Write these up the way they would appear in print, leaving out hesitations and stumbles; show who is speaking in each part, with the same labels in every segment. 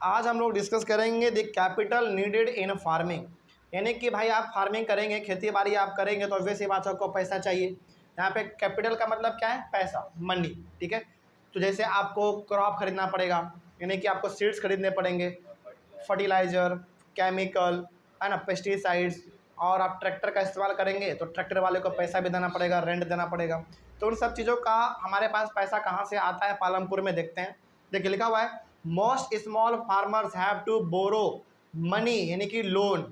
Speaker 1: आज हम लोग डिस्कस करेंगे the capital needed in farming. यानी कि भाई आप फार्मिंग करेंगे, खेती बाड़ी आप करेंगे तो ऑब्वियस सी बात है आपको पैसा चाहिए। यहाँ पे कैपिटल का मतलब क्या है? पैसा, मनी। ठीक है, तो जैसे आपको क्रॉप खरीदना पड़ेगा, यानी कि आपको सीड्स खरीदने पड़ेंगे, फर्टिलाइज़र, केमिकल, है ना, पेस्टिसाइड्स। और आप ट्रैक्टर का इस्तेमाल करेंगे तो ट्रैक्टर वाले को पैसा भी देना पड़ेगा, रेंट देना पड़ेगा। तो उन सब चीज़ों का हमारे पास पैसा कहाँ से आता है? पालमपुर में देखते हैं। देखिए लिखा हुआ है, most small farmers have to borrow money, यानी कि loan,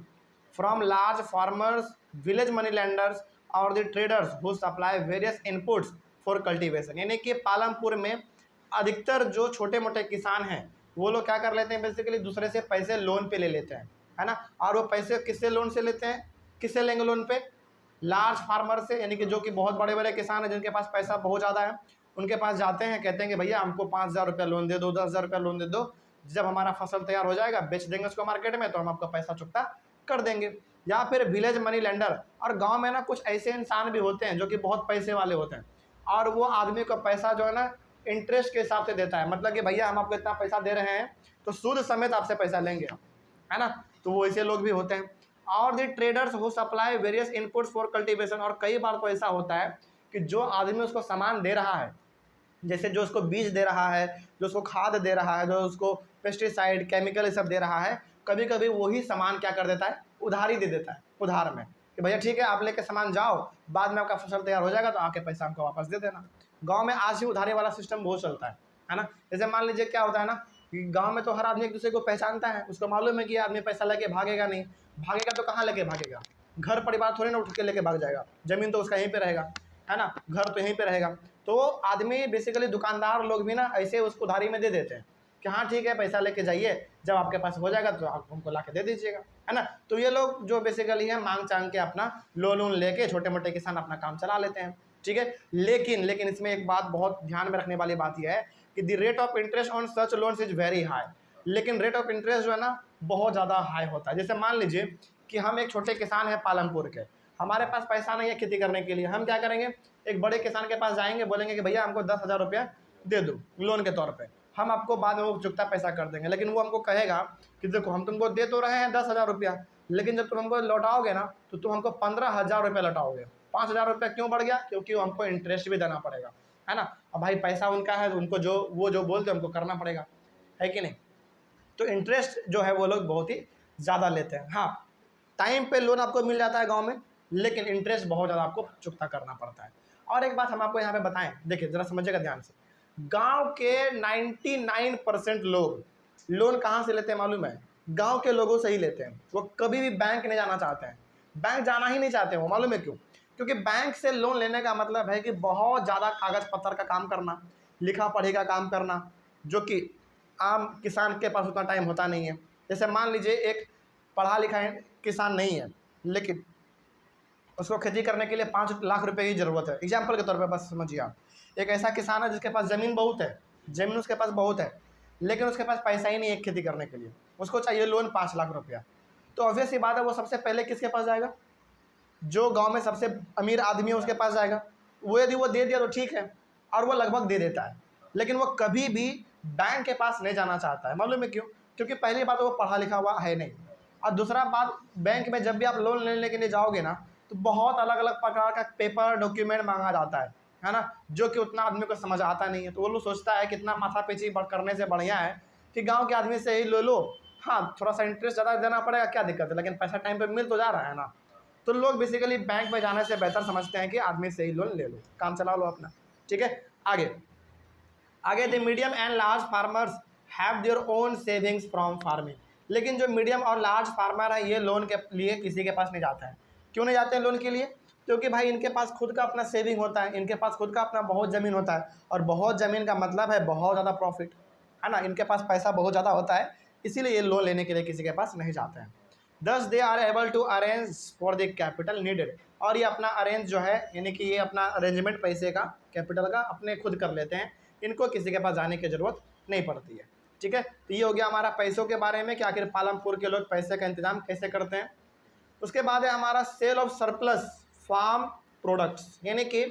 Speaker 1: from large farmers, village money lenders और the traders who supply various inputs for cultivation. यानी कि पालमपुर में अधिकतर जो छोटे मोटे किसान हैं वो लोग क्या कर लेते हैं, बेसिकली दूसरे से पैसे लोन पे ले लेते हैं, है ना। और वो पैसे किससे लोन से लेते हैं? किससे लेंगे लोन पे? लार्ज फार्मर से, यानी कि जो कि बहुत बड़े बड़े किसान हैं जिनके पास पैसा बहुत ज़्यादा है, उनके पास जाते हैं, कहते हैं कि भैया हमको 5,000 रुपया लोन दे दो, 10,000 रुपया लोन दे दो, जब हमारा फसल तैयार हो जाएगा बेच देंगे उसको मार्केट में तो हम आपका पैसा चुकता कर देंगे। या फिर विलेज मनी लेंडर, और गांव में ना कुछ ऐसे इंसान भी होते हैं जो कि बहुत पैसे वाले होते हैं और वो आदमी को पैसा जो है ना इंटरेस्ट के हिसाब से देता है। मतलब कि भैया हम आपको इतना पैसा दे रहे हैं तो सूद समेत आपसे पैसा लेंगे, है ना। तो वो ऐसे लोग भी होते हैं। और the traders who supply various inputs for cultivation, और कई बार तो ऐसा होता है कि जो आदमी उसको सामान दे रहा है, जैसे जो उसको बीज दे रहा है, जो उसको खाद दे रहा है, जो उसको पेस्टिसाइड, केमिकल ये सब दे रहा है, कभी कभी वही सामान क्या कर देता है? उधारी दे देता है, उधार में, कि भैया ठीक है आप लेके सामान जाओ, बाद में आपका फसल तैयार हो जाएगा तो आके पैसा हमको वापस दे देना। गाँव में आज ही उधारी वाला सिस्टम बहुत चलता है ना। जैसे मान लीजिए क्या होता है ना कि गाँव में तो हर आदमी एक दूसरे को पहचानता है, उसको मालूम है कि आदमी पैसा लेके भागेगा नहीं, भागेगा तो कहाँ लेके भागेगा? घर परिवार थोड़ी ना उठ के लेके भाग जाएगा, जमीन तो उसका यहीं पे रहेगा, है ना, घर तो यहीं पे रहेगा। तो आदमी बेसिकली दुकानदार लोग भी ना ऐसे उसको उधारी में दे देते हैं कि हाँ ठीक है पैसा लेके जाइए, जब आपके पास हो जाएगा तो आप हमको ला के दे दीजिएगा, है ना। तो ये लोग जो बेसिकली है मांग चांग के अपना लोन लेके छोटे मोटे किसान अपना काम चला लेते हैं। ठीक है, लेकिन इसमें एक बात बहुत ध्यान में रखने वाली बात यह है कि the rate of interest on such loans is very high. लेकिन रेट ऑफ इंटरेस्ट जो है ना बहुत ज़्यादा हाई होता है। जैसे मान लीजिए कि हम एक छोटे किसान हैं पालमपुर के, हमारे पास पैसा नहीं है खेती करने के लिए, हम क्या करेंगे? एक बड़े किसान के पास जाएंगे, बोलेंगे कि भैया हमको 10,000 रुपया दे दो लोन के तौर पे, हम आपको बाद में वो चुकता पैसा कर देंगे। लेकिन वो हमको कहेगा कि देखो हम तुमको दे तो रहे हैं 10,000 रुपया, लेकिन जब तुम हमको लौटाओगे ना तो तुम हमको 15,000 रुपया लौटाओगे। 5,000 रुपया क्यों बढ़ गया? क्योंकि हमको इंटरेस्ट भी देना पड़ेगा, है ना। अब भाई पैसा उनका है तो उनको जो बोलते हैं हमको करना पड़ेगा, है कि नहीं। तो इंटरेस्ट जो है वो लोग बहुत ही ज़्यादा लेते हैं। हाँ, टाइम पे लोन आपको मिल जाता है गांव में, लेकिन इंटरेस्ट बहुत ज़्यादा आपको चुकता करना पड़ता है। और एक बात हम आपको यहाँ पे बताएं, देखिए ज़रा समझिएगा ध्यान से, गांव के 99% लोग लोन कहाँ से लेते हैं मालूम है? गांव के लोगों से ही लेते हैं। वो कभी भी बैंक नहीं जाना चाहते हैं, बैंक जाना ही नहीं चाहते हैं। वो मालूम है क्यों? क्योंकि बैंक से लोन लेने का मतलब है कि बहुत ज़्यादा कागज़ पत्तर का काम करना, लिखा पढ़ी का काम करना, जो कि आम किसान के पास उतना टाइम होता नहीं है। जैसे मान लीजिए एक पढ़ा लिखा किसान नहीं है, लेकिन उसको खेती करने के लिए 5 लाख रुपए की ज़रूरत है। एग्जाम्पल के तौर पे बस समझिए आप, एक ऐसा किसान है जिसके पास ज़मीन बहुत है, ज़मीन उसके पास बहुत है, लेकिन उसके पास पैसा ही नहीं है खेती करने के लिए, उसको चाहिए लोन 5 लाख रुपया। तो ऑब्वियस सी बात है वो सबसे पहले किसके पास जाएगा? जो गाँव में सबसे अमीर आदमी है उसके पास जाएगा। वो यदि वो दे दिया तो ठीक है, और वो लगभग दे देता है, लेकिन वो कभी भी बैंक के पास नहीं जाना चाहता है। मालूम है क्यों? क्योंकि पहली बात वो पढ़ा लिखा हुआ है नहीं, और दूसरा बात बैंक में जब भी आप लोन लेने के लिए जाओगे ना तो बहुत अलग अलग प्रकार का पेपर डॉक्यूमेंट मांगा जाता है ना, जो कि उतना आदमी को समझ आता नहीं है। तो वो लोग सोचता है कि इतना माथापैची करने से बढ़िया है कि गाँव के आदमी से ही ले लो। हाँ, थोड़ा सा इंटरेस्ट ज़्यादा देना पड़ेगा, क्या दिक्कत है, लेकिन पैसा टाइम पर मिल तो जा रहा है ना। तो लोग बेसिकली बैंक में जाने से बेहतर समझते हैं कि आदमी से ही लोन ले लो, काम चला लो अपना। ठीक है, आगे the medium and large farmers have their own savings from farming. लेकिन जो मीडियम और लार्ज फार्मर है ये लोन के लिए किसी के पास नहीं जाते हैं। क्यों नहीं जाते हैं लोन के लिए? क्योंकि भाई इनके पास खुद का अपना सेविंग होता है, इनके पास खुद का अपना बहुत ज़मीन होता है, और बहुत ज़मीन का मतलब है बहुत ज़्यादा प्रॉफिट, है ना। इनके पास पैसा बहुत ज़्यादा होता है, इसीलिए ये लोन लेने के लिए किसी के पास नहीं जाते हैं। Thus they are able to arrange for the capital needed, और ये अपना अरेंज जो है यानी कि ये अपना अरेंजमेंट पैसे का, कैपिटल का अपने खुद कर लेते हैं, इनको किसी के पास जाने की ज़रूरत नहीं पड़ती है। ठीक है, तो ये हो गया हमारा पैसों के बारे में कि आखिर पालमपुर के लोग पैसे का इंतजाम कैसे करते हैं। उसके बाद है हमारा sale of surplus farm products, यानी कि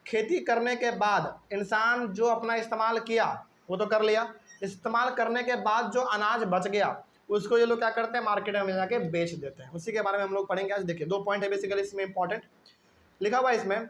Speaker 1: खेती करने के बाद इंसान जो अपना इस्तेमाल किया वो तो कर लिया, इस्तेमाल करने के बाद जो अनाज बच गया उसको ये लोग क्या करते हैं, मार्केट में जाके बेच देते हैं। उसी के बारे में हम लोग पढ़ेंगे आज। देखिए 2 पॉइंट है बेसिकली इसमें इंपॉर्टेंट लिखा हुआ है इसमें,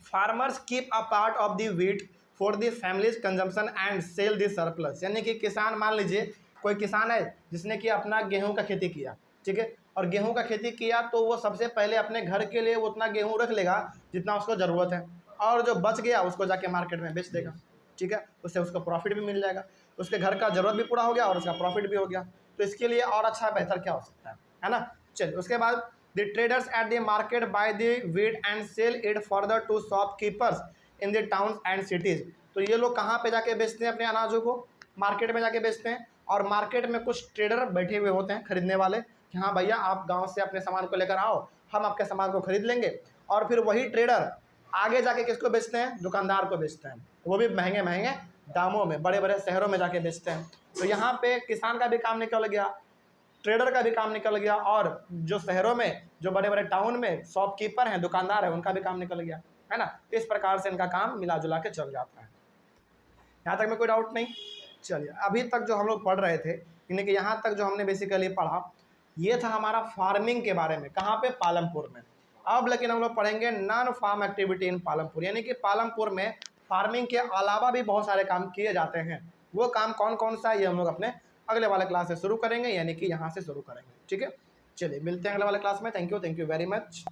Speaker 1: farmers keep a part of the wheat for the families consumption and sell the surplus. यानी कि किसान, मान लीजिए कोई किसान है जिसने कि अपना गेहूं का खेती किया, ठीक है, और गेहूं का खेती किया तो वो सबसे पहले अपने घर के लिए उतना गेहूं रख लेगा जितना उसको ज़रूरत है, और जो बच गया उसको जाके मार्केट में बेच देगा, ठीक है, उससे उसको प्रॉफिट भी मिल जाएगा, उसके घर का ज़रूरत भी पूरा हो गया और उसका प्रॉफिट भी हो गया। तो इसके लिए और अच्छा बेहतर क्या हो सकता है ना। चलिए उसके बाद the traders at the market buy the wheat and sell it further to shopkeepers in the towns and cities. तो ये लोग कहाँ पे जाके बेचते हैं अपने अनाजों को, मार्केट में जाके बेचते हैं, और मार्केट में कुछ ट्रेडर बैठे हुए होते हैं खरीदने वाले कि हाँ भैया आप गांव से अपने सामान को लेकर आओ, हम आपके सामान को खरीद लेंगे, और फिर वही ट्रेडर आगे जाके किसको बेचते हैं, दुकानदार को बेचते हैं, वो भी महंगे महंगे दामों में, बड़े बड़े शहरों में जाके बेचते हैं। तो यहाँ पे किसान का भी काम निकल गया, ट्रेडर का भी काम निकल गया, और जो शहरों में, जो बड़े बड़े टाउन में शॉपकीपर हैं, दुकानदार हैं, उनका भी काम निकल गया, है ना। इस प्रकार से इनका काम मिला जुला के चल जाता है। यहाँ तक में कोई डाउट नहीं। चलिए अभी तक जो हम लोग पढ़ रहे थे, यानी कि यहाँ तक जो हमने बेसिकली पढ़ा ये था हमारा फार्मिंग के बारे में, कहाँ पे, पालमपुर में। अब लेकिन हम लोग पढ़ेंगे non farm activity in Palampur, यानी कि पालमपुर में फार्मिंग के अलावा भी बहुत सारे काम किए जाते हैं। वो काम कौन कौन सा है ये हम लोग अपने अगले वाले क्लास से शुरू करेंगे, यानी कि यहाँ से शुरू करेंगे, ठीक है। चलिए मिलते हैं अगले वाले क्लास में। Thank you very much.